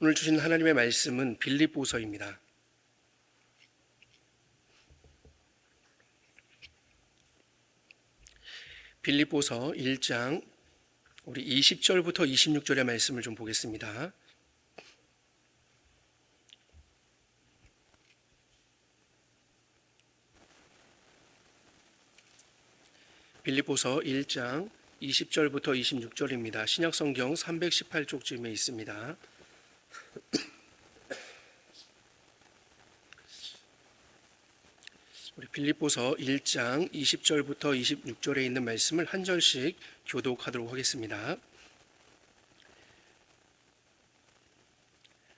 오늘 주신 하나님의 말씀은 빌립보서입니다. 빌립보서 1장 우리 20절부터 26절의 말씀을 좀 보겠습니다. 빌립보서 1장 20절부터 26절입니다. 신약성경 318쪽쯤에 있습니다. 우리 빌립보서 1장 20절부터 26절에 있는 말씀을 한 절씩 교독하도록 하겠습니다.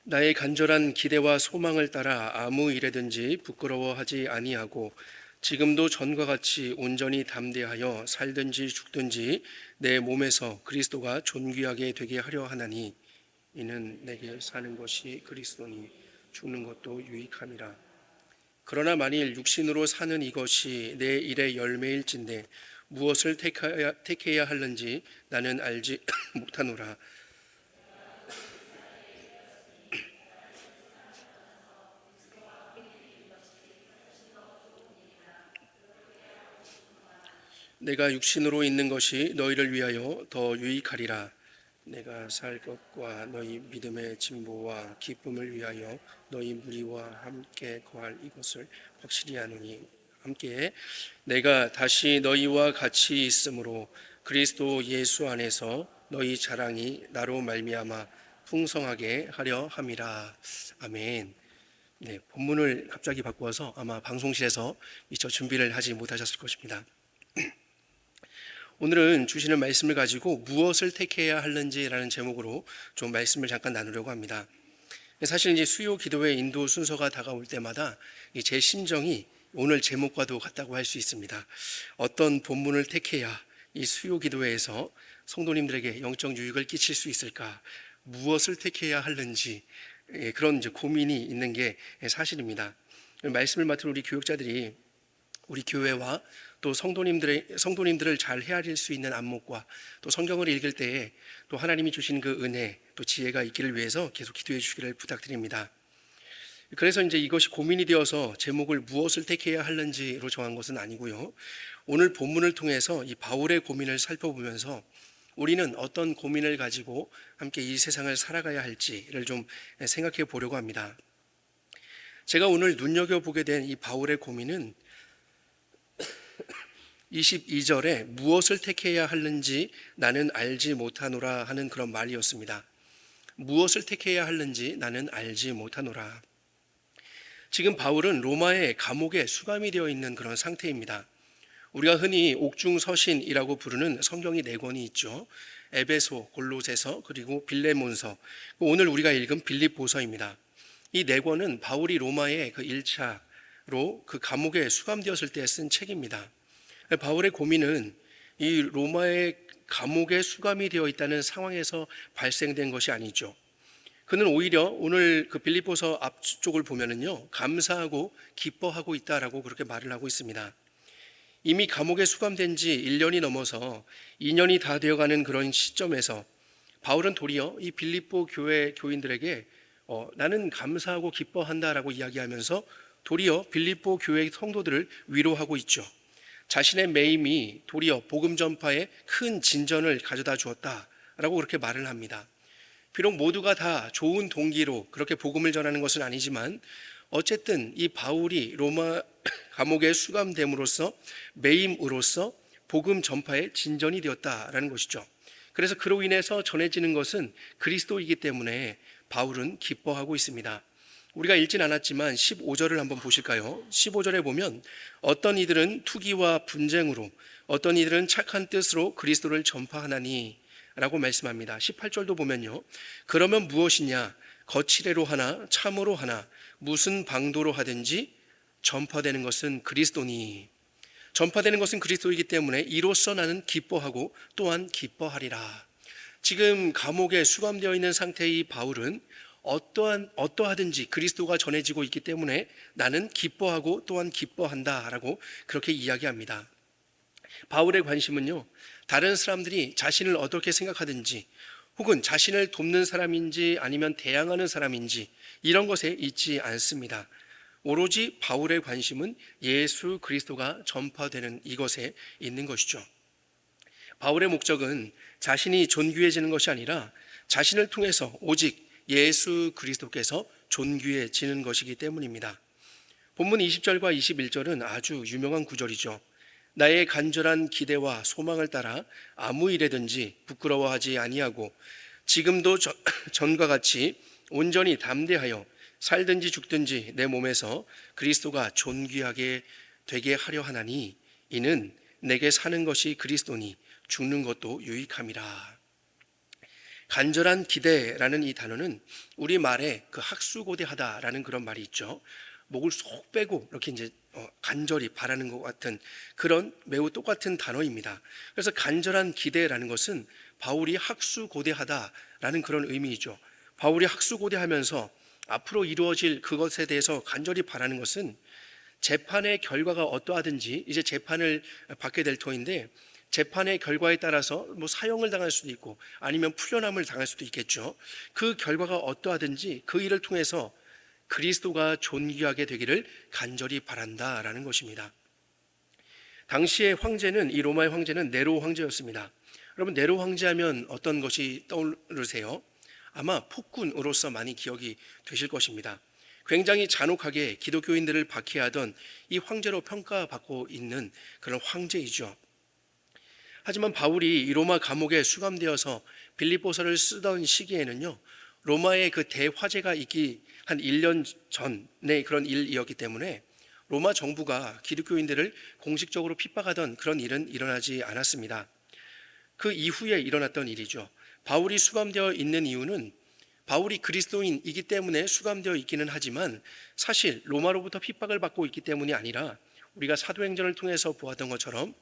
나의 간절한 기대와 소망을 따라 아무 일에든지 부끄러워하지 아니하고 지금도 전과 같이 온전히 담대하여 살든지 죽든지 내 몸에서 그리스도가 존귀하게 되게 하려 하나니 이는 내게 사는 것이 그리스도니 죽는 것도 유익함이라. 그러나 만일 육신으로 사는 이것이 내 일의 열매일진데 무엇을 택해야 하는지 나는 알지 못하노라. 내가 육신으로 있는 것이 너희를 위하여 더 유익하리라. 내가 살 것과 너희 믿음의 진보와 기쁨을 위하여 너희 무리와 함께 거할 이것을 확실히 아노니 함께 내가 다시 너희와 같이 있으므로 그리스도 예수 안에서 너희 자랑이 나로 말미암아 풍성하게 하려 함이라. 아멘. 네, 본문을 갑자기 바꾸어서 아마 방송실에서 미처 준비를 하지 못하셨을 것입니다. 오늘은 주시는 말씀을 가지고 무엇을 택해야 하는지라는 제목으로 좀 말씀을 잠깐 나누려고 합니다. 사실 이제 수요 기도회 인도 순서가 다가올 때마다 제 심정이 오늘 제목과도 같다고 할 수 있습니다. 어떤 본문을 택해야 이 수요 기도회에서 성도님들에게 영적 유익을 끼칠 수 있을까? 무엇을 택해야 하는지 그런 이제 고민이 있는 게 사실입니다. 말씀을 맡은 우리 교육자들이 우리 교회와 또 성도님들을 잘 헤아릴 수 있는 안목과 또 성경을 읽을 때에 또 하나님이 주신 그 은혜 또 지혜가 있기를 위해서 계속 기도해 주시기를 부탁드립니다. 그래서 이제 이것이 고민이 되어서 제목을 무엇을 택해야 하는지로 정한 것은 아니고요. 오늘 본문을 통해서 이 바울의 고민을 살펴보면서 우리는 어떤 고민을 가지고 함께 이 세상을 살아가야 할지를 좀 생각해 보려고 합니다. 제가 오늘 눈여겨보게 된 이 바울의 고민은 22절에 무엇을 택해야 하는지 나는 알지 못하노라 하는 그런 말이었습니다. 무엇을 택해야 하는지 나는 알지 못하노라. 지금 바울은 로마의 감옥에 수감이 되어 있는 그런 상태입니다. 우리가 흔히 옥중서신이라고 부르는 성경이 4권이 있죠. 에베소, 골로새서, 그리고 빌레몬서, 오늘 우리가 읽은 빌립보서입니다. 이 4권은 바울이 로마의 그 1차로 그 감옥에 수감되었을 때 쓴 책입니다. 바울의 고민은 이 로마의 감옥에 수감이 되어 있다는 상황에서 발생된 것이 아니죠. 그는 오히려 오늘 그 빌립보서 앞쪽을 보면은요, 감사하고 기뻐하고 있다라고 그렇게 말을 하고 있습니다. 이미 감옥에 수감된 지 1년이 넘어서 2년이 다 되어가는 그런 시점에서 바울은 도리어 이 빌립보 교회 교인들에게 나는 감사하고 기뻐한다라고 이야기하면서 도리어 빌립보 교회 성도들을 위로하고 있죠. 자신의 매임이 도리어 복음 전파에 큰 진전을 가져다 주었다라고 그렇게 말을 합니다. 비록 모두가 다 좋은 동기로 그렇게 복음을 전하는 것은 아니지만 어쨌든 이 바울이 로마 감옥에 수감됨으로써 매임으로써 복음 전파에 진전이 되었다라는 것이죠. 그래서 그로 인해서 전해지는 것은 그리스도이기 때문에 바울은 기뻐하고 있습니다. 우리가 읽진 않았지만 15절을 한번 보실까요? 15절에 보면 어떤 이들은 투기와 분쟁으로 어떤 이들은 착한 뜻으로 그리스도를 전파하나니 라고 말씀합니다. 18절도 보면요, 그러면 무엇이냐? 거칠애로 하나 참으로 하나 무슨 방도로 하든지 전파되는 것은 그리스도니. 전파되는 것은 그리스도이기 때문에 이로써 나는 기뻐하고 또한 기뻐하리라. 지금 감옥에 수감되어 있는 상태의 이 바울은 어떠하든지 그리스도가 전해지고 있기 때문에 나는 기뻐하고 또한 기뻐한다라고 그렇게 이야기합니다. 바울의 관심은요, 다른 사람들이 자신을 어떻게 생각하든지 혹은 자신을 돕는 사람인지 아니면 대항하는 사람인지 이런 것에 있지 않습니다. 오로지 바울의 관심은 예수 그리스도가 전파되는 이것에 있는 것이죠. 바울의 목적은 자신이 존귀해지는 것이 아니라 자신을 통해서 오직 예수 그리스도께서 존귀해지는 것이기 때문입니다. 본문 20절과 21절은 아주 유명한 구절이죠. 나의 간절한 기대와 소망을 따라 아무 일에든지 부끄러워하지 아니하고 지금도 전과 같이 온전히 담대하여 살든지 죽든지 내 몸에서 그리스도가 존귀하게 되게 하려 하나니 이는 내게 사는 것이 그리스도니 죽는 것도 유익함이라. 간절한 기대라는 이 단어는 우리말에 그 학수고대하다라는 그런 말이 있죠. 목을 쏙 빼고 이렇게 이제 간절히 바라는 것 같은 그런 매우 똑같은 단어입니다. 그래서 간절한 기대라는 것은 바울이 학수고대하다라는 그런 의미이죠. 바울이 학수고대하면서 앞으로 이루어질 그것에 대해서 간절히 바라는 것은 재판의 결과가 어떠하든지 이제 재판을 받게 될 터인데 재판의 결과에 따라서 뭐 사형을 당할 수도 있고 아니면 풀려남을 당할 수도 있겠죠. 그 결과가 어떠하든지 그 일을 통해서 그리스도가 존귀하게 되기를 간절히 바란다라는 것입니다. 당시의 황제는 이 로마의 황제는 네로 황제였습니다. 여러분 네로 황제하면 어떤 것이 떠오르세요? 아마 폭군으로서 많이 기억이 되실 것입니다. 굉장히 잔혹하게 기독교인들을 박해하던 이 황제로 평가받고 있는 그런 황제이죠. 하지만 바울이 이 로마 감옥에 수감되어서 빌립보서를 쓰던 시기에는요, 로마의 그 대화재가 있기 한 1년 전의 그런 일이었기 때문에 로마 정부가 기독교인들을 공식적으로 핍박하던 그런 일은 일어나지 않았습니다. 그 이후에 일어났던 일이죠. 바울이 수감되어 있는 이유는 바울이 그리스도인이기 때문에 수감되어 있기는 하지만 사실 로마로부터 핍박을 받고 있기 때문이 아니라 우리가 사도행전을 통해서 보았던 것처럼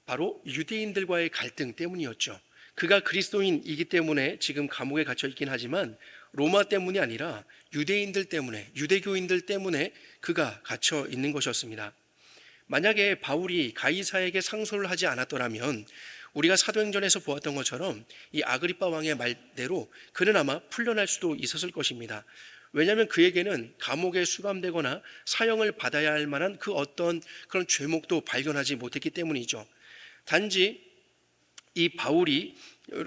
바로 유대인들과의 갈등 때문이었죠. 그가 그리스도인이기 때문에 지금 감옥에 갇혀 있긴 하지만 로마 때문이 아니라 유대인들 때문에, 유대교인들 때문에 그가 갇혀 있는 것이었습니다. 만약에 바울이 가이사에게 상소를 하지 않았더라면 우리가 사도행전에서 보았던 것처럼 이 아그리빠 왕의 말대로 그는 아마 풀려날 수도 있었을 것입니다. 왜냐하면 그에게는 감옥에 수감되거나 사형을 받아야 할 만한 그 어떤 그런 죄목도 발견하지 못했기 때문이죠. 단지 이 바울이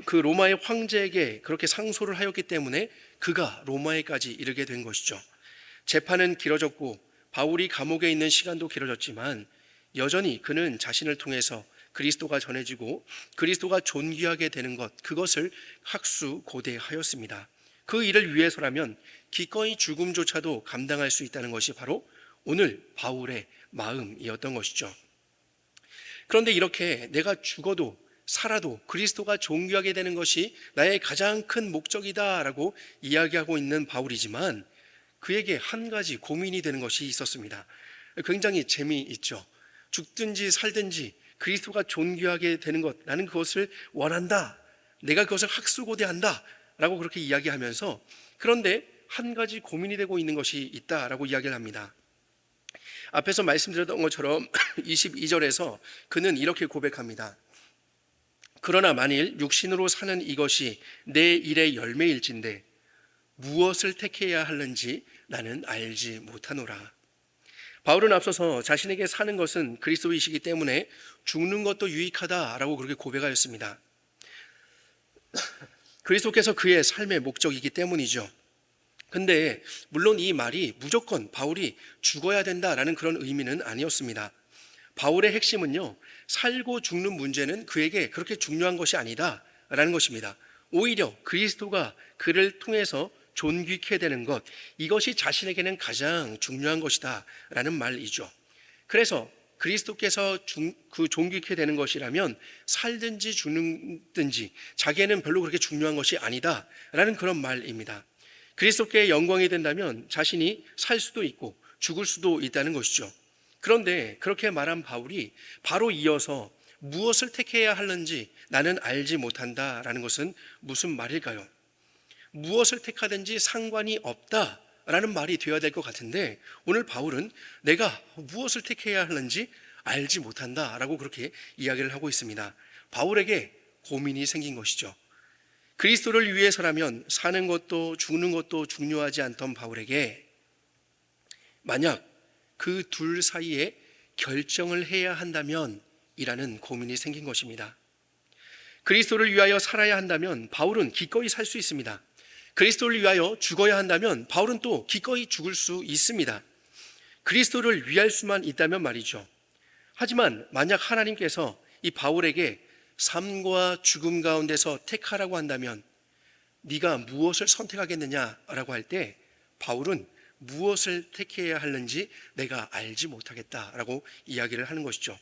그 로마의 황제에게 그렇게 상소를 하였기 때문에 그가 로마에까지 이르게 된 것이죠. 재판은 길어졌고 바울이 감옥에 있는 시간도 길어졌지만 여전히 그는 자신을 통해서 그리스도가 전해지고 그리스도가 존귀하게 되는 것, 그것을 학수고대하였습니다. 그 일을 위해서라면 기꺼이 죽음조차도 감당할 수 있다는 것이 바로 오늘 바울의 마음이었던 것이죠. 그런데 이렇게 내가 죽어도 살아도 그리스도가 존귀하게 되는 것이 나의 가장 큰 목적이다라고 이야기하고 있는 바울이지만 그에게 한 가지 고민이 되는 것이 있었습니다. 굉장히 재미있죠. 죽든지 살든지 그리스도가 존귀하게 되는 것, 나는 그것을 원한다, 내가 그것을 학수고대한다 라고 그렇게 이야기하면서 그런데 한 가지 고민이 되고 있는 것이 있다라고 이야기를 합니다. 앞에서 말씀드렸던 것처럼 22절에서 그는 이렇게 고백합니다. 그러나 만일 육신으로 사는 이것이 내 일의 열매일진데 무엇을 택해야 하는지 나는 알지 못하노라. 바울은 앞서서 자신에게 사는 것은 그리스도이시기 때문에 죽는 것도 유익하다라고 그렇게 고백하였습니다. 그리스도께서 그의 삶의 목적이기 때문이죠. 근데 물론 이 말이 무조건 바울이 죽어야 된다라는 그런 의미는 아니었습니다. 바울의 핵심은요, 살고 죽는 문제는 그에게 그렇게 중요한 것이 아니다라는 것입니다. 오히려 그리스도가 그를 통해서 존귀케 되는 것, 이것이 자신에게는 가장 중요한 것이다라는 말이죠. 그래서 그리스도께서 존귀케 되는 것이라면 살든지 죽든지 자기에는 별로 그렇게 중요한 것이 아니다라는 그런 말입니다. 그리스도께 영광이 된다면 자신이 살 수도 있고 죽을 수도 있다는 것이죠. 그런데 그렇게 말한 바울이 바로 이어서 무엇을 택해야 하는지 나는 알지 못한다라는 것은 무슨 말일까요? 무엇을 택하든지 상관이 없다라는 말이 되어야 될 것 같은데 오늘 바울은 내가 무엇을 택해야 하는지 알지 못한다라고 그렇게 이야기를 하고 있습니다. 바울에게 고민이 생긴 것이죠. 그리스도를 위해서라면 사는 것도 죽는 것도 중요하지 않던 바울에게 만약 그 둘 사이에 결정을 해야 한다면 이라는 고민이 생긴 것입니다. 그리스도를 위하여 살아야 한다면 바울은 기꺼이 살 수 있습니다. 그리스도를 위하여 죽어야 한다면 바울은 또 기꺼이 죽을 수 있습니다. 그리스도를 위할 수만 있다면 말이죠. 하지만 만약 하나님께서 이 바울에게 삶과 죽음 가운데서 택하라고 한다면 네가 무엇을 선택하겠느냐라고 할 때 바울은 무엇을 택해야 하는지 내가 알지 못하겠다라고 이야기를 하는 것이죠.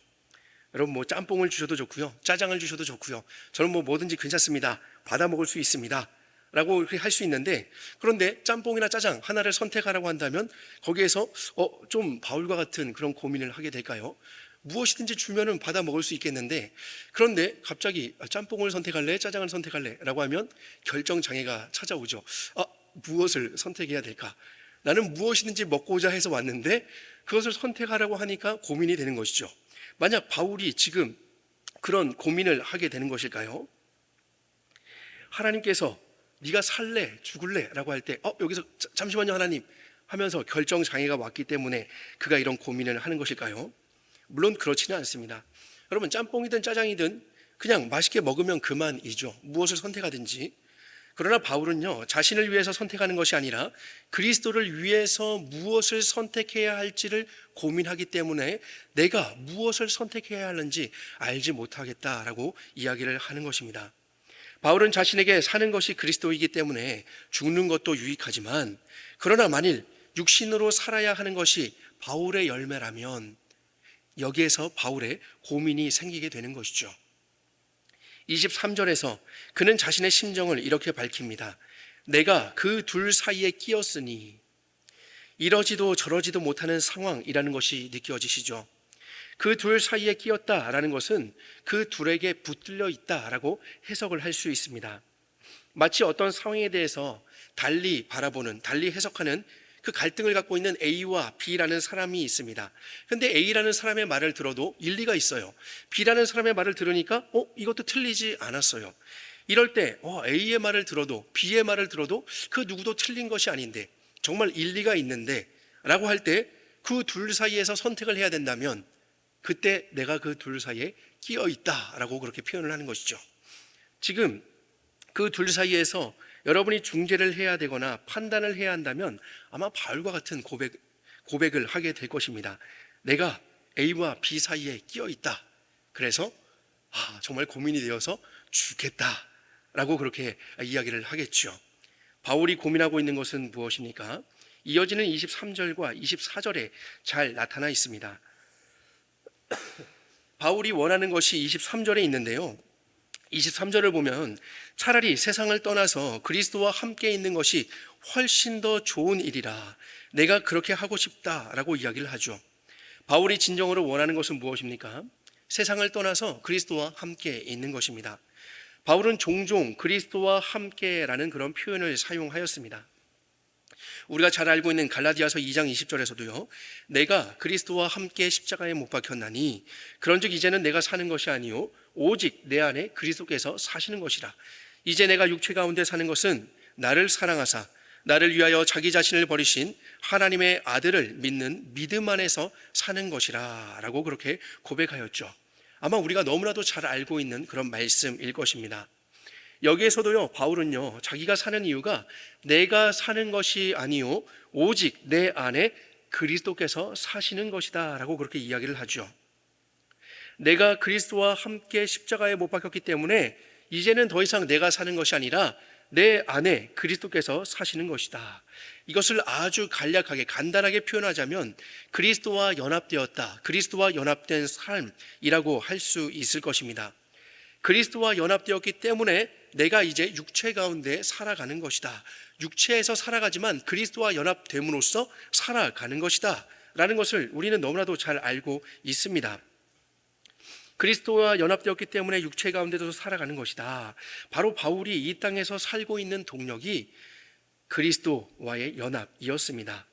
여러분 뭐 짬뽕을 주셔도 좋고요, 짜장을 주셔도 좋고요, 저는 뭐 뭐든지 괜찮습니다, 받아 먹을 수 있습니다 라고 이렇게 할 수 있는데, 그런데 짬뽕이나 짜장 하나를 선택하라고 한다면 거기에서 좀 바울과 같은 그런 고민을 하게 될까요? 무엇이든지 주면은 받아 먹을 수 있겠는데, 그런데 갑자기 짬뽕을 선택할래 짜장을 선택할래 라고 하면 결정 장애가 찾아오죠. 무엇을 선택해야 될까? 나는 무엇이든지 먹고자 해서 왔는데 그것을 선택하라고 하니까 고민이 되는 것이죠. 만약 바울이 지금 그런 고민을 하게 되는 것일까요? 하나님께서 네가 살래 죽을래 라고 할 때 여기서 잠시만요 하나님 하면서 결정 장애가 왔기 때문에 그가 이런 고민을 하는 것일까요? 물론 그렇지는 않습니다. 여러분 짬뽕이든 짜장이든 그냥 맛있게 먹으면 그만이죠. 무엇을 선택하든지. 그러나 바울은요, 자신을 위해서 선택하는 것이 아니라 그리스도를 위해서 무엇을 선택해야 할지를 고민하기 때문에 내가 무엇을 선택해야 하는지 알지 못하겠다라고 이야기를 하는 것입니다. 바울은 자신에게 사는 것이 그리스도이기 때문에 죽는 것도 유익하지만, 그러나 만일 육신으로 살아야 하는 것이 바울의 열매라면 여기에서 바울의 고민이 생기게 되는 것이죠. 23절에서 그는 자신의 심정을 이렇게 밝힙니다. 내가 그 둘 사이에 끼었으니, 이러지도 저러지도 못하는 상황이라는 것이 느껴지시죠? 그 둘 사이에 끼었다라는 것은 그 둘에게 붙들려 있다라고 해석을 할 수 있습니다. 마치 어떤 상황에 대해서 달리 바라보는, 달리 해석하는 그 갈등을 갖고 있는 A와 B라는 사람이 있습니다. 그런데 A라는 사람의 말을 들어도 일리가 있어요. B라는 사람의 말을 들으니까 이것도 틀리지 않았어요. 이럴 때 A의 말을 들어도 B의 말을 들어도 그 누구도 틀린 것이 아닌데 정말 일리가 있는데 라고 할 때 그 둘 사이에서 선택을 해야 된다면 그때 내가 그 둘 사이에 끼어 있다라고 그렇게 표현을 하는 것이죠. 지금 그 둘 사이에서 여러분이 중재를 해야 되거나 판단을 해야 한다면 아마 바울과 같은 고백을 하게 될 것입니다. 내가 A와 B 사이에 끼어 있다. 그래서 정말 고민이 되어서 죽겠다라고 그렇게 이야기를 하겠죠. 바울이 고민하고 있는 것은 무엇입니까? 이어지는 23절과 24절에 잘 나타나 있습니다. 바울이 원하는 것이 23절에 있는데요, 23절을 보면 차라리 세상을 떠나서 그리스도와 함께 있는 것이 훨씬 더 좋은 일이라 내가 그렇게 하고 싶다라고 이야기를 하죠. 바울이 진정으로 원하는 것은 무엇입니까? 세상을 떠나서 그리스도와 함께 있는 것입니다. 바울은 종종 그리스도와 함께라는 그런 표현을 사용하였습니다. 우리가 잘 알고 있는 갈라디아서 2장 20절에서도요, 내가 그리스도와 함께 십자가에 못 박혔나니 그런즉 이제는 내가 사는 것이 아니요 오직 내 안에 그리스도께서 사시는 것이라. 이제 내가 육체 가운데 사는 것은 나를 사랑하사 나를 위하여 자기 자신을 버리신 하나님의 아들을 믿는 믿음 안에서 사는 것이라 라고 그렇게 고백하였죠. 아마 우리가 너무나도 잘 알고 있는 그런 말씀일 것입니다. 여기에서도요, 바울은요, 자기가 사는 이유가 내가 사는 것이 아니요 오직 내 안에 그리스도께서 사시는 것이다 라고 그렇게 이야기를 하죠. 내가 그리스도와 함께 십자가에 못 박혔기 때문에 이제는 더 이상 내가 사는 것이 아니라 내 안에 그리스도께서 사시는 것이다. 이것을 아주 간략하게 간단하게 표현하자면 그리스도와 연합되었다, 그리스도와 연합된 삶이라고 할 수 있을 것입니다. 그리스도와 연합되었기 때문에 내가 이제 육체 가운데 살아가는 것이다. 육체에서 살아가지만 그리스도와 연합됨으로써 살아가는 것이다 라는 것을 우리는 너무나도 잘 알고 있습니다. 그리스도와 연합되었기 때문에 육체 가운데도 살아가는 것이다. 바로 바울이 이 땅에서 살고 있는 동력이 그리스도와의 연합이었습니다.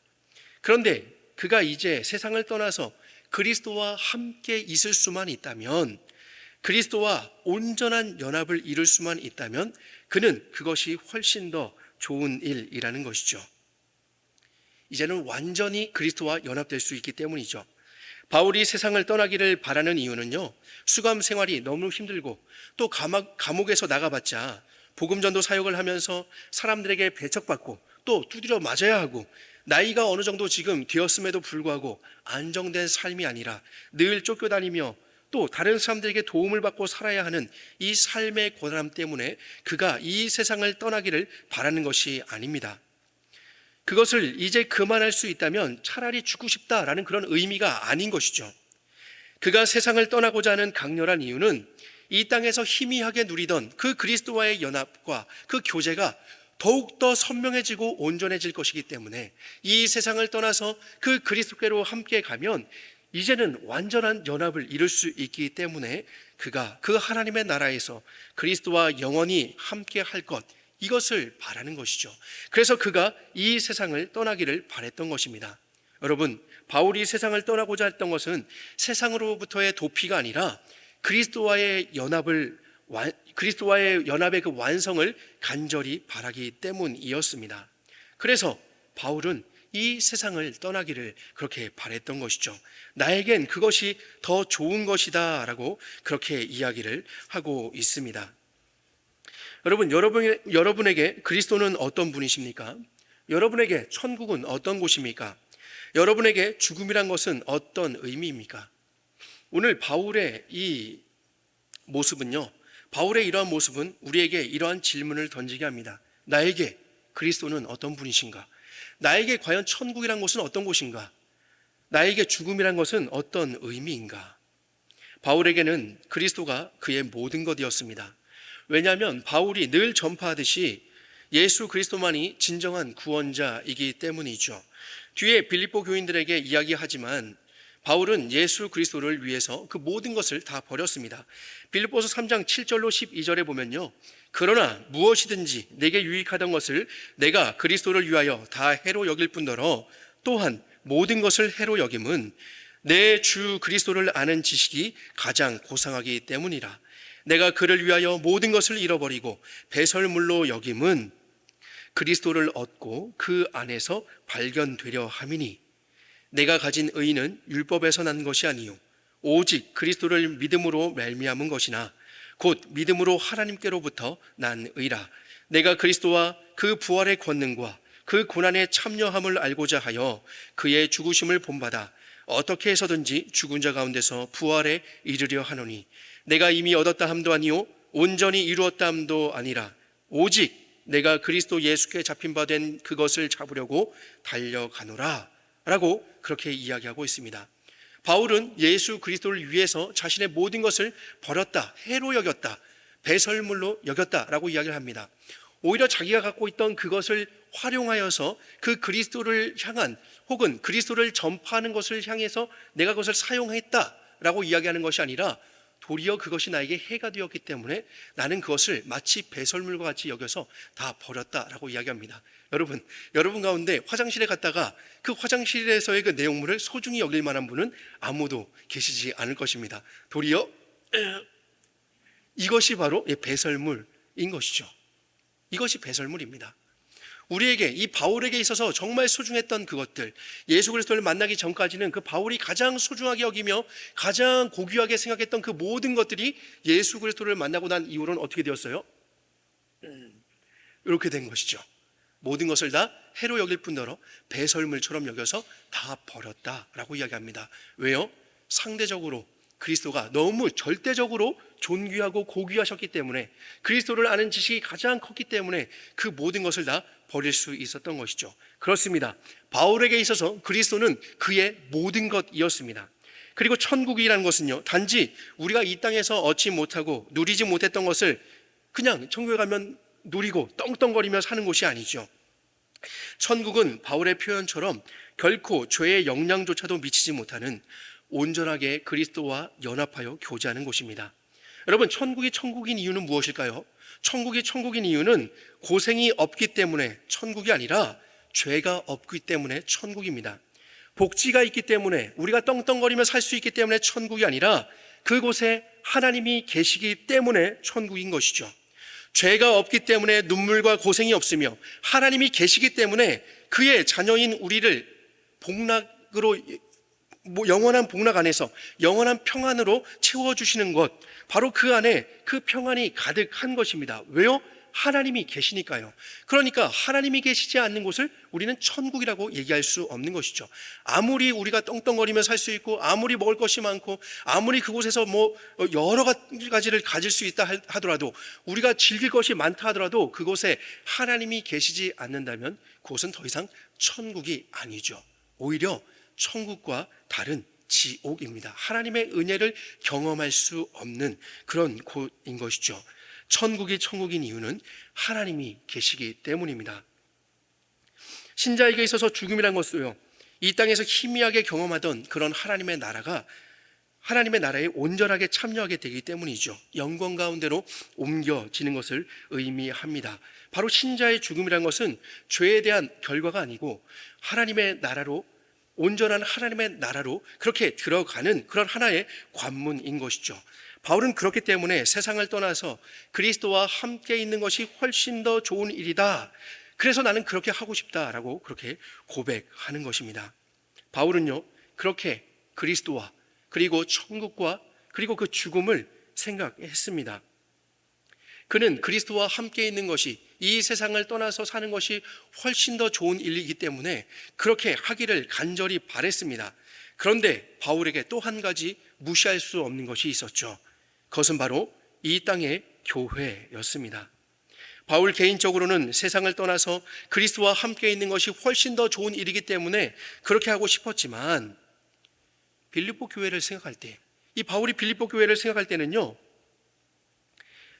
그런데 그가 이제 세상을 떠나서 그리스도와 함께 있을 수만 있다면 그리스도와 온전한 연합을 이룰 수만 있다면 그는 그것이 훨씬 더 좋은 일이라는 것이죠. 이제는 완전히 그리스도와 연합될 수 있기 때문이죠. 바울이 세상을 떠나기를 바라는 이유는요, 수감 생활이 너무 힘들고 또 감옥에서 나가봤자 복음전도 사역을 하면서 사람들에게 배척받고 또 두드려 맞아야 하고 나이가 어느 정도 지금 되었음에도 불구하고 안정된 삶이 아니라 늘 쫓겨다니며 또 다른 사람들에게 도움을 받고 살아야 하는 이 삶의 고단함 때문에 그가 이 세상을 떠나기를 바라는 것이 아닙니다. 그것을 이제 그만할 수 있다면 차라리 죽고 싶다라는 그런 의미가 아닌 것이죠. 그가 세상을 떠나고자 하는 강렬한 이유는 이 땅에서 희미하게 누리던 그 그리스도와의 연합과 그 교제가 더욱더 선명해지고 온전해질 것이기 때문에 이 세상을 떠나서 그 그리스도께로 함께 가면 이제는 완전한 연합을 이룰 수 있기 때문에 그가 그 하나님의 나라에서 그리스도와 영원히 함께 할 것, 이것을 바라는 것이죠. 그래서 그가 이 세상을 떠나기를 바랬던 것입니다. 여러분, 바울이 세상을 떠나고자 했던 것은 세상으로부터의 도피가 아니라 그리스도와의 연합의 그 완성을 간절히 바라기 때문이었습니다. 그래서 바울은 이 세상을 떠나기를 그렇게 바랬던 것이죠. 나에겐 그것이 더 좋은 것이다 라고 그렇게 이야기를 하고 있습니다. 여러분에게 그리스도는 어떤 분이십니까? 여러분에게 천국은 어떤 곳입니까? 여러분에게 죽음이란 것은 어떤 의미입니까? 오늘 바울의 이 모습은요, 바울의 이러한 모습은 우리에게 이러한 질문을 던지게 합니다. 나에게 그리스도는 어떤 분이신가? 나에게 과연 천국이란 곳은 어떤 곳인가? 나에게 죽음이란 것은 어떤 의미인가? 바울에게는 그리스도가 그의 모든 것이었습니다. 왜냐하면 바울이 늘 전파하듯이 예수 그리스도만이 진정한 구원자이기 때문이죠. 뒤에 빌립보 교인들에게 이야기하지만 바울은 예수 그리스도를 위해서 그 모든 것을 다 버렸습니다. 빌립보서 3장 7절로 12절에 보면요, 그러나 무엇이든지 내게 유익하던 것을 내가 그리스도를 위하여 다 해로 여길 뿐더러 또한 모든 것을 해로 여김은 내 주 그리스도를 아는 지식이 가장 고상하기 때문이라. 내가 그를 위하여 모든 것을 잃어버리고 배설물로 여김은 그리스도를 얻고 그 안에서 발견되려 함이니 내가 가진 의는 율법에서 난 것이 아니요 오직 그리스도를 믿음으로 말미암은 것이나 곧 믿음으로 하나님께로부터 난 의라. 내가 그리스도와 그 부활의 권능과 그 고난에 참여함을 알고자 하여 그의 죽으심을 본받아 어떻게 해서든지 죽은 자 가운데서 부활에 이르려 하노니 내가 이미 얻었다 함도 아니요 온전히 이루었다 함도 아니라 오직 내가 그리스도 예수께 잡힌 바 된 그것을 잡으려고 달려가노라 라고 그렇게 이야기하고 있습니다. 바울은 예수 그리스도를 위해서 자신의 모든 것을 버렸다, 해로 여겼다, 배설물로 여겼다라고 이야기를 합니다. 오히려 자기가 갖고 있던 그것을 활용하여서 그 그리스도를 향한 혹은 그리스도를 전파하는 것을 향해서 내가 그것을 사용했다라고 이야기하는 것이 아니라 도리어 그것이 나에게 해가 되었기 때문에 나는 그것을 마치 배설물과 같이 여겨서 다 버렸다라고 이야기합니다. 여러분 가운데 화장실에 갔다가 그 화장실에서의 그 내용물을 소중히 여길 만한 분은 아무도 계시지 않을 것입니다. 도리어 이것이 바로 배설물인 것이죠. 이것이 배설물입니다. 우리에게, 이 바울에게 있어서 정말 소중했던 그것들, 예수 그리스도를 만나기 전까지는 그 바울이 가장 소중하게 여기며 가장 고귀하게 생각했던 그 모든 것들이 예수 그리스도를 만나고 난 이후로는 어떻게 되었어요? 이렇게 된 것이죠. 모든 것을 다 해로 여길 뿐더러 배설물처럼 여겨서 다 버렸다라고 이야기합니다. 왜요? 상대적으로 그리스도가 너무 절대적으로 존귀하고 고귀하셨기 때문에, 그리스도를 아는 지식이 가장 컸기 때문에 그 모든 것을 다 버릴 수 있었던 것이죠. 그렇습니다. 바울에게 있어서 그리스도는 그의 모든 것이었습니다. 그리고 천국이라는 것은요, 단지 우리가 이 땅에서 얻지 못하고 누리지 못했던 것을 그냥 천국에 가면 누리고 떵떵거리며 사는 곳이 아니죠. 천국은 바울의 표현처럼 결코 죄의 영향조차도 미치지 못하는 온전하게 그리스도와 연합하여 교제하는 곳입니다. 여러분, 천국이 천국인 이유는 무엇일까요? 천국이 천국인 이유는 고생이 없기 때문에 천국이 아니라 죄가 없기 때문에 천국입니다. 복지가 있기 때문에, 우리가 떵떵거리며 살 수 있기 때문에 천국이 아니라 그곳에 하나님이 계시기 때문에 천국인 것이죠. 죄가 없기 때문에 눈물과 고생이 없으며 하나님이 계시기 때문에 그의 자녀인 우리를 복락으로, 영원한 복락 안에서 영원한 평안으로 채워주시는 것, 바로 그 안에 그 평안이 가득한 것입니다. 왜요? 하나님이 계시니까요. 그러니까 하나님이 계시지 않는 곳을 우리는 천국이라고 얘기할 수 없는 것이죠. 아무리 우리가 떵떵거리며 살 수 있고, 아무리 먹을 것이 많고, 아무리 그곳에서 여러 가지를 가질 수 있다 하더라도, 우리가 즐길 것이 많다 하더라도 그곳에 하나님이 계시지 않는다면 그곳은 더 이상 천국이 아니죠. 오히려 천국과 다른 지옥입니다. 하나님의 은혜를 경험할 수 없는 그런 곳인 것이죠. 천국이 천국인 이유는 하나님이 계시기 때문입니다. 신자에게 있어서 죽음이란 것도요, 이 땅에서 희미하게 경험하던 그런 하나님의 나라가 하나님의 나라에 온전하게 참여하게 되기 때문이죠. 영광 가운데로 옮겨지는 것을 의미합니다. 바로 신자의 죽음이란 것은 죄에 대한 결과가 아니고 하나님의 나라로, 온전한 하나님의 나라로 그렇게 들어가는 그런 하나의 관문인 것이죠. 바울은 그렇기 때문에 세상을 떠나서 그리스도와 함께 있는 것이 훨씬 더 좋은 일이다, 그래서 나는 그렇게 하고 싶다라고 그렇게 고백하는 것입니다. 바울은요, 그렇게 그리스도와 그리고 천국과 그리고 그 죽음을 생각했습니다. 그는 그리스도와 함께 있는 것이, 이 세상을 떠나서 사는 것이 훨씬 더 좋은 일이기 때문에 그렇게 하기를 간절히 바랬습니다. 그런데 바울에게 또 한 가지 무시할 수 없는 것이 있었죠. 그것은 바로 이 땅의 교회였습니다. 바울 개인적으로는 세상을 떠나서 그리스도와 함께 있는 것이 훨씬 더 좋은 일이기 때문에 그렇게 하고 싶었지만, 빌립보 교회를 생각할 때, 이 바울이 빌립보 교회를 생각할 때는요,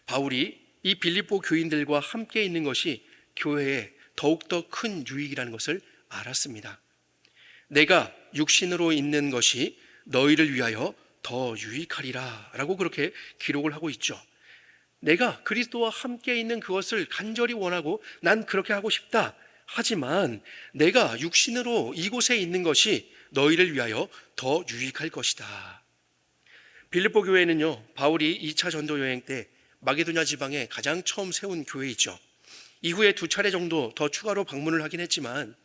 바울이 이 빌립보 교인들과 함께 있는 것이 교회에 더욱더 큰 유익이라는 것을 알았습니다. 내가 육신으로 있는 것이 너희를 위하여 더 유익하리라 라고 그렇게 기록을 하고 있죠. 내가 그리스도와 함께 있는 그것을 간절히 원하고 난 그렇게 하고 싶다, 하지만 내가 육신으로 이곳에 있는 것이 너희를 위하여 더 유익할 것이다. 빌립보 교회는요, 바울이 2차 전도 여행 때 마게도냐 지방에 가장 처음 세운 교회이죠. 이후에 2차례 정도 더 추가로 방문을 하긴 했지만,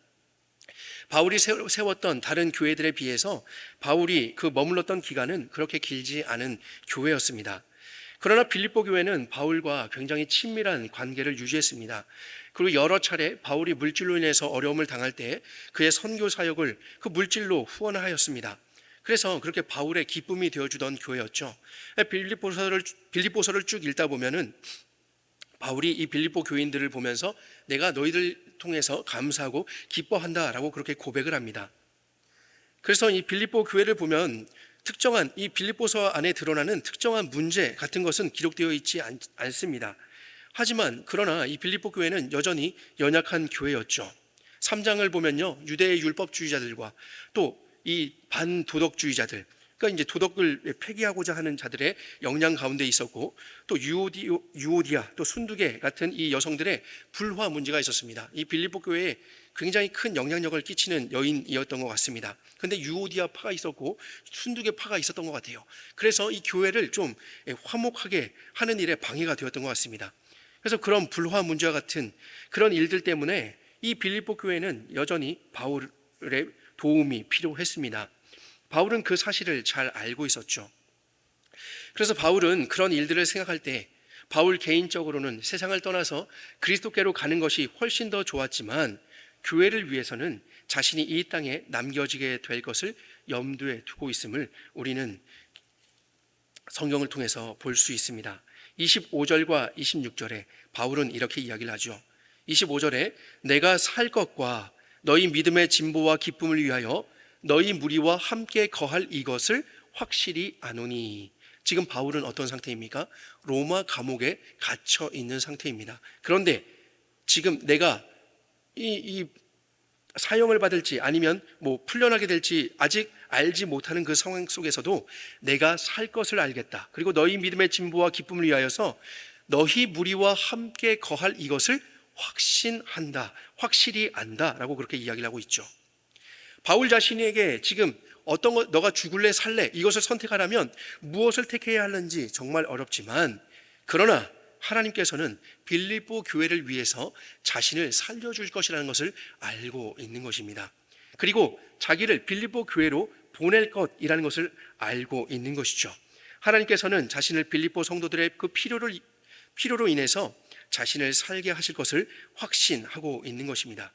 바울이 세웠던 다른 교회들에 비해서 바울이 그 머물렀던 기간은 그렇게 길지 않은 교회였습니다. 그러나 빌립보 교회는 바울과 굉장히 친밀한 관계를 유지했습니다. 그리고 여러 차례 바울이 물질로 인해서 어려움을 당할 때 그의 선교 사역을 그 물질로 후원하였습니다. 그래서 그렇게 바울의 기쁨이 되어주던 교회였죠. 빌립보서를 쭉 읽다 보면은 바울이 이 빌립보 교인들을 보면서 내가 너희들 통해서 감사하고 기뻐한다라고 그렇게 고백을 합니다. 그래서 이 빌립보 교회를 보면 특정한, 이 빌립보서 안에 드러나는 특정한 문제 같은 것은 기록되어 있지 않습니다. 하지만 그러나 이 빌립보 교회는 여전히 연약한 교회였죠. 3장을 보면요, 유대의 율법주의자들과 또 이 반도덕주의자들, 그러니까 이제 도덕을 폐기하고자 하는 자들의 영향 가운데 있었고, 또 유오디아, 또 순두계 같은 이 여성들의 불화 문제가 있었습니다. 이 빌립보 교회에 굉장히 큰 영향력을 끼치는 여인이었던 것 같습니다. 그런데 유오디아 파가 있었고 순두계 파가 있었던 것 같아요. 그래서 이 교회를 좀 화목하게 하는 일에 방해가 되었던 것 같습니다. 그래서 그런 불화 문제와 같은 그런 일들 때문에 이 빌립보 교회는 여전히 바울의 도움이 필요했습니다. 바울은 그 사실을 잘 알고 있었죠. 그래서 바울은 그런 일들을 생각할 때 바울 개인적으로는 세상을 떠나서 그리스도께로 가는 것이 훨씬 더 좋았지만, 교회를 위해서는 자신이 이 땅에 남겨지게 될 것을 염두에 두고 있음을 우리는 성경을 통해서 볼 수 있습니다. 25절과 26절에 바울은 이렇게 이야기를 하죠. 25절에 내가 살 것과 너희 믿음의 진보와 기쁨을 위하여 너희 무리와 함께 거할 이것을 확실히 아노니. 지금 바울은 어떤 상태입니까? 로마 감옥에 갇혀 있는 상태입니다. 그런데 지금 내가 이 사형을 받을지 아니면 풀려나게 될지 아직 알지 못하는 그 상황 속에서도 내가 살 것을 알겠다. 그리고 너희 믿음의 진보와 기쁨을 위하여서 너희 무리와 함께 거할 이것을 확신한다, 확실히 안다라고 그렇게 이야기를 하고 있죠. 바울 자신에게 지금 어떤 것, 너가 죽을래 살래 이것을 선택하라면 무엇을 택해야 하는지 정말 어렵지만, 그러나 하나님께서는 빌립보 교회를 위해서 자신을 살려줄 것이라는 것을 알고 있는 것입니다. 그리고 자기를 빌립보 교회로 보낼 것이라는 것을 알고 있는 것이죠. 하나님께서는 자신을 빌립보 성도들의 그 필요로 인해서 자신을 살게 하실 것을 확신하고 있는 것입니다.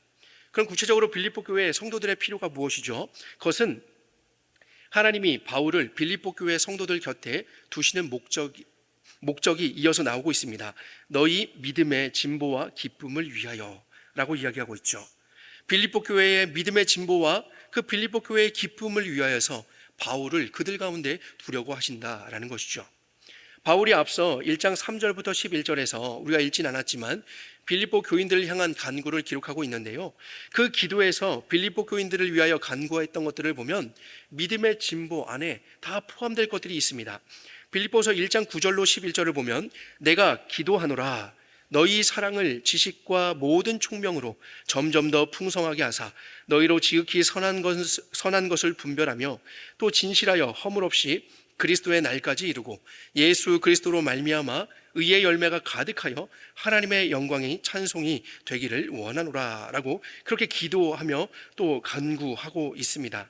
그럼 구체적으로 빌립보 교회의 성도들의 필요가 무엇이죠? 그것은 하나님이 바울을 빌립보 교회 성도들 곁에 두시는 목적이 이어서 나오고 있습니다. 너희 믿음의 진보와 기쁨을 위하여 라고 이야기하고 있죠. 빌립보 교회의 믿음의 진보와 그 빌립보 교회의 기쁨을 위하여서 바울을 그들 가운데 두려고 하신다라는 것이죠. 바울이 앞서 1장 3절부터 11절에서 우리가 읽진 않았지만 빌립보 교인들을 향한 간구를 기록하고 있는데요, 그 기도에서 빌립보 교인들을 위하여 간구했던 것들을 보면 믿음의 진보 안에 다 포함될 것들이 있습니다. 빌립보서 1장 9절로 11절을 보면 내가 기도하노라 너희 사랑을 지식과 모든 총명으로 점점 더 풍성하게 하사 너희로 지극히 선한 것을 분별하며 또 진실하여 허물 없이 그리스도의 날까지 이루고 예수 그리스도로 말미암아 의의 열매가 가득하여 하나님의 영광이 찬송이 되기를 원하노라 라고 그렇게 기도하며 또 간구하고 있습니다.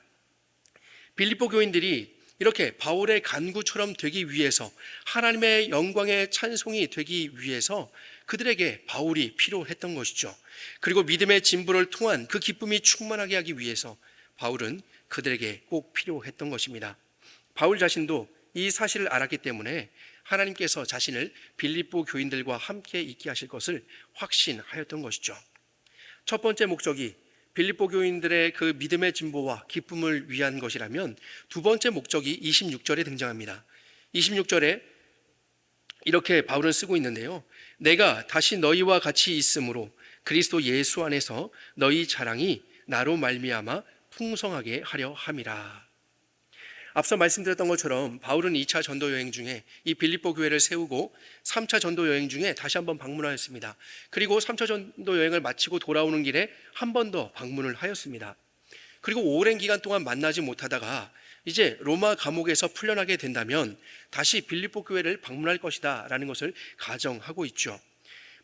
빌립보 교인들이 이렇게 바울의 간구처럼 되기 위해서, 하나님의 영광의 찬송이 되기 위해서 그들에게 바울이 필요했던 것이죠. 그리고 믿음의 진보를 통한 그 기쁨이 충만하게 하기 위해서 바울은 그들에게 꼭 필요했던 것입니다. 바울 자신도 이 사실을 알았기 때문에 하나님께서 자신을 빌립보 교인들과 함께 있게 하실 것을 확신하였던 것이죠. 첫 번째 목적이 빌립보 교인들의 그 믿음의 진보와 기쁨을 위한 것이라면, 두 번째 목적이 26절에 등장합니다. 26절에 이렇게 바울은 쓰고 있는데요, 내가 다시 너희와 같이 있으므로 그리스도 예수 안에서 너희 자랑이 나로 말미암아 풍성하게 하려 함이라. 앞서 말씀드렸던 것처럼 바울은 2차 전도 여행 중에 이 빌립보 교회를 세우고 3차 전도 여행 중에 다시 한번 방문하였습니다. 그리고 3차 전도 여행을 마치고 돌아오는 길에 한 번 더 방문을 하였습니다. 그리고 오랜 기간 동안 만나지 못하다가 이제 로마 감옥에서 풀려나게 된다면 다시 빌립보 교회를 방문할 것이다 라는 것을 가정하고 있죠.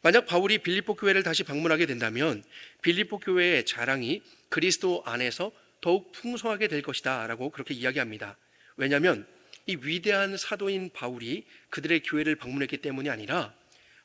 만약 바울이 빌립보 교회를 다시 방문하게 된다면 빌립보 교회의 자랑이 그리스도 안에서 더욱 풍성하게 될 것이다 라고 그렇게 이야기합니다. 왜냐하면 이 위대한 사도인 바울이 그들의 교회를 방문했기 때문이 아니라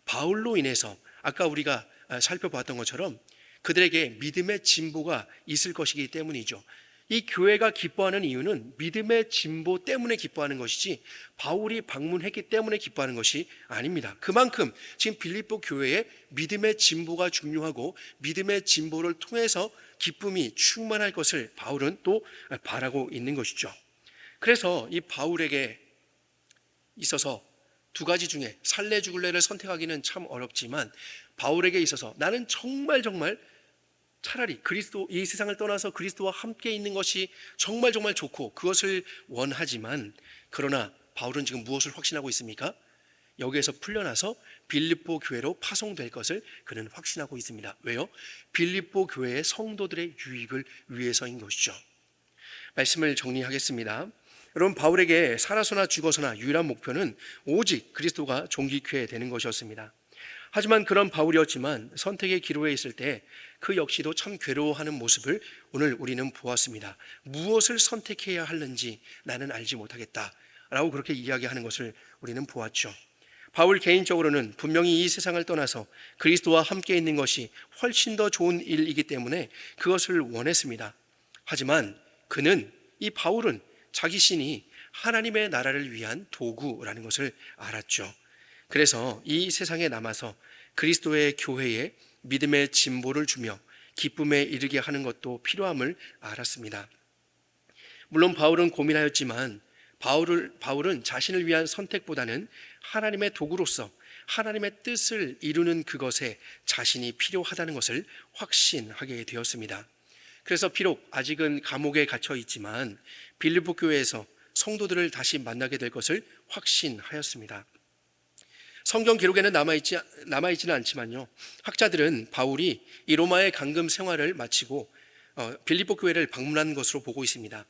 바울로 인해서 아까 우리가 살펴봤던 것처럼 그들에게 믿음의 진보가 있을 것이기 때문이죠. 이 교회가 기뻐하는 이유는 믿음의 진보 때문에 기뻐하는 것이지 바울이 방문했기 때문에 기뻐하는 것이 아닙니다. 그만큼 지금 빌립보 교회에 믿음의 진보가 중요하고 믿음의 진보를 통해서 기쁨이 충만할 것을 바울은 또 바라고 있는 것이죠. 그래서 이 바울에게 있어서 두 가지 중에 살래 죽을래를 선택하기는 참 어렵지만, 바울에게 있어서 나는 정말 차라리 그리스도, 이 세상을 떠나서 그리스도와 함께 있는 것이 정말 좋고 그것을 원하지만, 그러나 바울은 지금 무엇을 확신하고 있습니까? 여기에서 풀려나서 빌립보 교회로 파송될 것을 그는 확신하고 있습니다. 왜요? 빌립보 교회의 성도들의 유익을 위해서인 것이죠. 말씀을 정리하겠습니다. 여러분, 바울에게 살아서나 죽어서나 유일한 목표는 오직 그리스도가 존귀케 되는 것이었습니다. 하지만 그런 바울이었지만 선택의 기로에 있을 때 그 역시도 참 괴로워하는 모습을 오늘 우리는 보았습니다. 무엇을 선택해야 하는지 나는 알지 못하겠다 라고 그렇게 이야기하는 것을 우리는 보았죠. 바울 개인적으로는 분명히 이 세상을 떠나서 그리스도와 함께 있는 것이 훨씬 더 좋은 일이기 때문에 그것을 원했습니다. 하지만 이 바울은 자기 신이 하나님의 나라를 위한 도구라는 것을 알았죠. 그래서 이 세상에 남아서 그리스도의 교회에 믿음의 진보를 주며 기쁨에 이르게 하는 것도 필요함을 알았습니다. 물론 바울은 고민하였지만 바울은 자신을 위한 선택보다는 하나님의 도구로서 하나님의 뜻을 이루는 그것에 자신이 필요하다는 것을 확신하게 되었습니다. 그래서 비록 아직은 감옥에 갇혀 있지만 빌립보 교회에서 성도들을 다시 만나게 될 것을 확신하였습니다. 성경 기록에는 남아있지는 않지만요, 학자들은 바울이 이 로마의 감금 생활을 마치고 빌립보 교회를 방문한 것으로 보고 있습니다.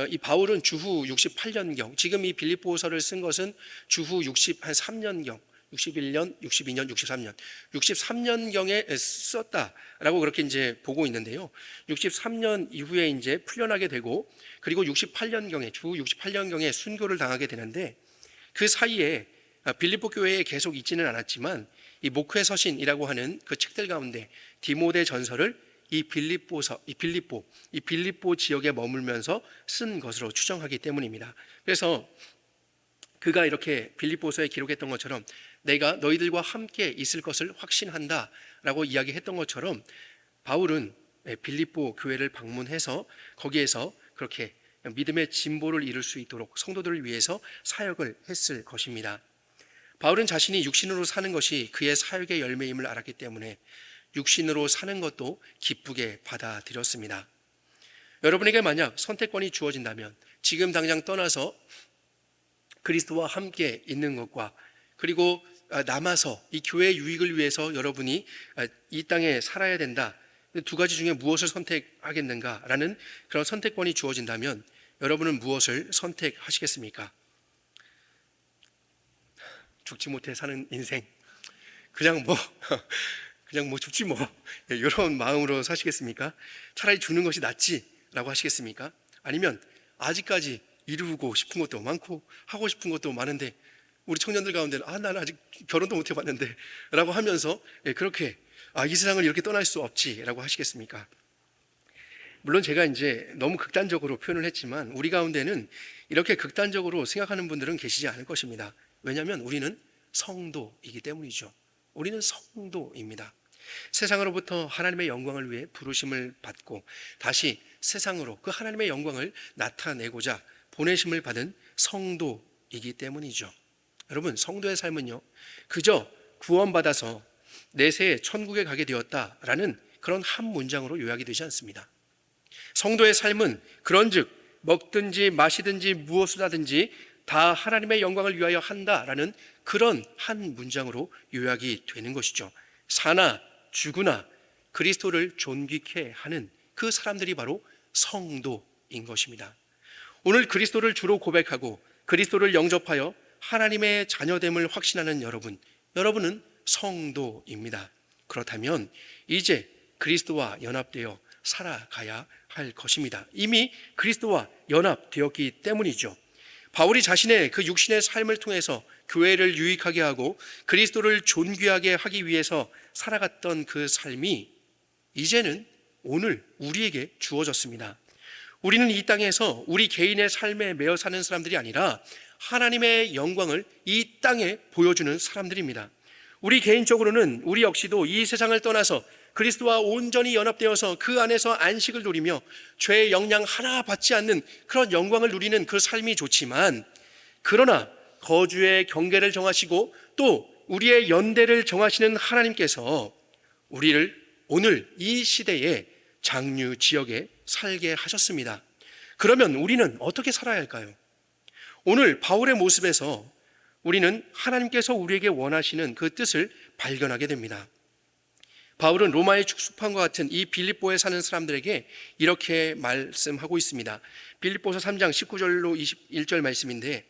이 바울은 주후 68년경, 지금 이 빌립보서를 쓴 것은 주후 63년경, 61년, 62년, 63년, 63년경에 썼다라고 그렇게 이제 보고 있는데요. 63년 이후에 이제 풀려나게 되고, 그리고 68년경에, 주후 68년경에 순교를 당하게 되는데, 그 사이에 빌립보 교회에 계속 있지는 않았지만 이 목회 서신이라고 하는 그 책들 가운데 디모데 전서를 이 빌립보 지역에 머물면서 쓴 것으로 추정하기 때문입니다. 그래서 그가 이렇게 빌립보서에 기록했던 것처럼 내가 너희들과 함께 있을 것을 확신한다라고 이야기했던 것처럼 바울은 빌립보 교회를 방문해서 거기에서 그렇게 믿음의 진보를 이룰 수 있도록 성도들을 위해서 사역을 했을 것입니다. 바울은 자신이 육신으로 사는 것이 그의 사역의 열매임을 알았기 때문에 육신으로 사는 것도 기쁘게 받아들였습니다. 여러분에게 만약 선택권이 주어진다면 지금 당장 떠나서 그리스도와 함께 있는 것과 그리고 남아서 이 교회의 유익을 위해서 여러분이 이 땅에 살아야 된다, 두 가지 중에 무엇을 선택하겠는가라는 그런 선택권이 주어진다면 여러분은 무엇을 선택하시겠습니까? 죽지 못해 사는 인생, 그냥 뭐 죽지 뭐, 이런 마음으로 사시겠습니까? 차라리 죽는 것이 낫지라고 하시겠습니까? 아니면 아직까지 이루고 싶은 것도 많고 하고 싶은 것도 많은데, 우리 청년들 가운데는 나는 아직 결혼도 못 해봤는데 라고 하면서 그렇게 이 세상을 이렇게 떠날 수 없지라고 하시겠습니까? 물론 제가 이제 너무 극단적으로 표현을 했지만 우리 가운데는 이렇게 극단적으로 생각하는 분들은 계시지 않을 것입니다. 왜냐하면 우리는 성도이기 때문이죠. 우리는 성도입니다. 세상으로부터 하나님의 영광을 위해 부르심을 받고 다시 세상으로 그 하나님의 영광을 나타내고자 보내심을 받은 성도이기 때문이죠. 여러분, 성도의 삶은요, 그저 구원받아서 내새 천국에 가게 되었다라는 그런 한 문장으로 요약이 되지 않습니다. 성도의 삶은 그런즉 먹든지 마시든지 무엇을 하든지 다 하나님의 영광을 위하여 한다라는 그런 한 문장으로 요약이 되는 것이죠. 사나 죽으나 그리스도를 존귀케 하는 그 사람들이 바로 성도인 것입니다. 오늘 그리스도를 주로 고백하고 그리스도를 영접하여 하나님의 자녀됨을 확신하는 여러분은 성도입니다. 그렇다면 이제 그리스도와 연합되어 살아가야 할 것입니다. 이미 그리스도와 연합되었기 때문이죠. 바울이 자신의 그 육신의 삶을 통해서 교회를 유익하게 하고 그리스도를 존귀하게 하기 위해서 살아갔던 그 삶이 이제는 오늘 우리에게 주어졌습니다. 우리는 이 땅에서 우리 개인의 삶에 매여 사는 사람들이 아니라 하나님의 영광을 이 땅에 보여주는 사람들입니다. 우리 개인적으로는 우리 역시도 이 세상을 떠나서 그리스도와 온전히 연합되어서 그 안에서 안식을 누리며 죄의 영향 하나 받지 않는 그런 영광을 누리는 그 삶이 좋지만, 그러나 거주의 경계를 정하시고 또 우리의 연대를 정하시는 하나님께서 우리를 오늘 이 시대의 장류 지역에 살게 하셨습니다. 그러면 우리는 어떻게 살아야 할까요? 오늘 바울의 모습에서 우리는 하나님께서 우리에게 원하시는 그 뜻을 발견하게 됩니다. 바울은 로마의 축소판과 같은 이 빌립보에 사는 사람들에게 이렇게 말씀하고 있습니다. 빌립보서 3장 19절로 21절 말씀인데,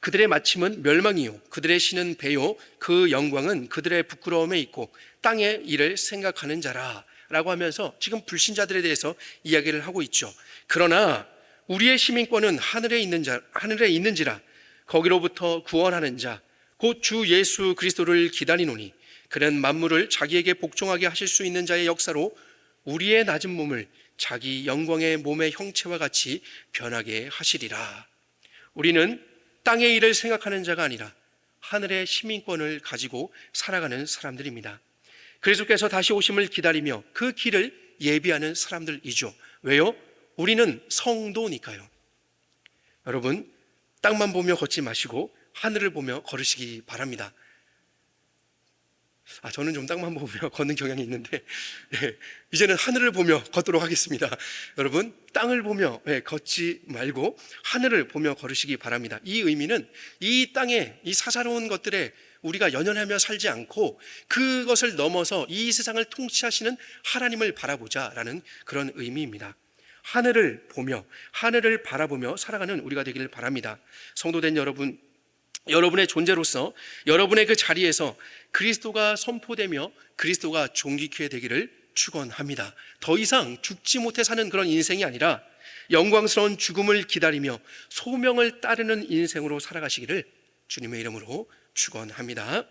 그들의 마침은 멸망이요 그들의 신은 배요 그 영광은 그들의 부끄러움에 있고 땅의 일을 생각하는 자라 라고 하면서 지금 불신자들에 대해서 이야기를 하고 있죠. 그러나 우리의 시민권은 하늘에 있는지라 거기로부터 구원하는 자 곧 주 예수 그리스도를 기다리노니 그는 만물을 자기에게 복종하게 하실 수 있는 자의 역사로 우리의 낮은 몸을 자기 영광의 몸의 형체와 같이 변하게 하시리라. 우리는 땅의 일을 생각하는 자가 아니라 하늘의 시민권을 가지고 살아가는 사람들입니다. 그리스도께서 다시 오심을 기다리며 그 길을 예비하는 사람들이죠. 왜요? 우리는 성도니까요. 여러분, 땅만 보며 걷지 마시고 하늘을 보며 걸으시기 바랍니다. 저는 좀 땅만 보며 걷는 경향이 있는데 이제는 하늘을 보며 걷도록 하겠습니다. 여러분, 땅을 보며 걷지 말고 하늘을 보며 걸으시기 바랍니다. 이 의미는 이 땅의 이 사사로운 것들에 우리가 연연하며 살지 않고 그것을 넘어서 이 세상을 통치하시는 하나님을 바라보자라는 그런 의미입니다. 하늘을 보며 하늘을 바라보며 살아가는 우리가 되기를 바랍니다. 성도된 여러분, 여러분의 존재로서 여러분의 그 자리에서 그리스도가 선포되며 그리스도가 존귀케 되기를 축원합니다. 더 이상 죽지 못해 사는 그런 인생이 아니라 영광스러운 죽음을 기다리며 소명을 따르는 인생으로 살아가시기를 주님의 이름으로 축원합니다.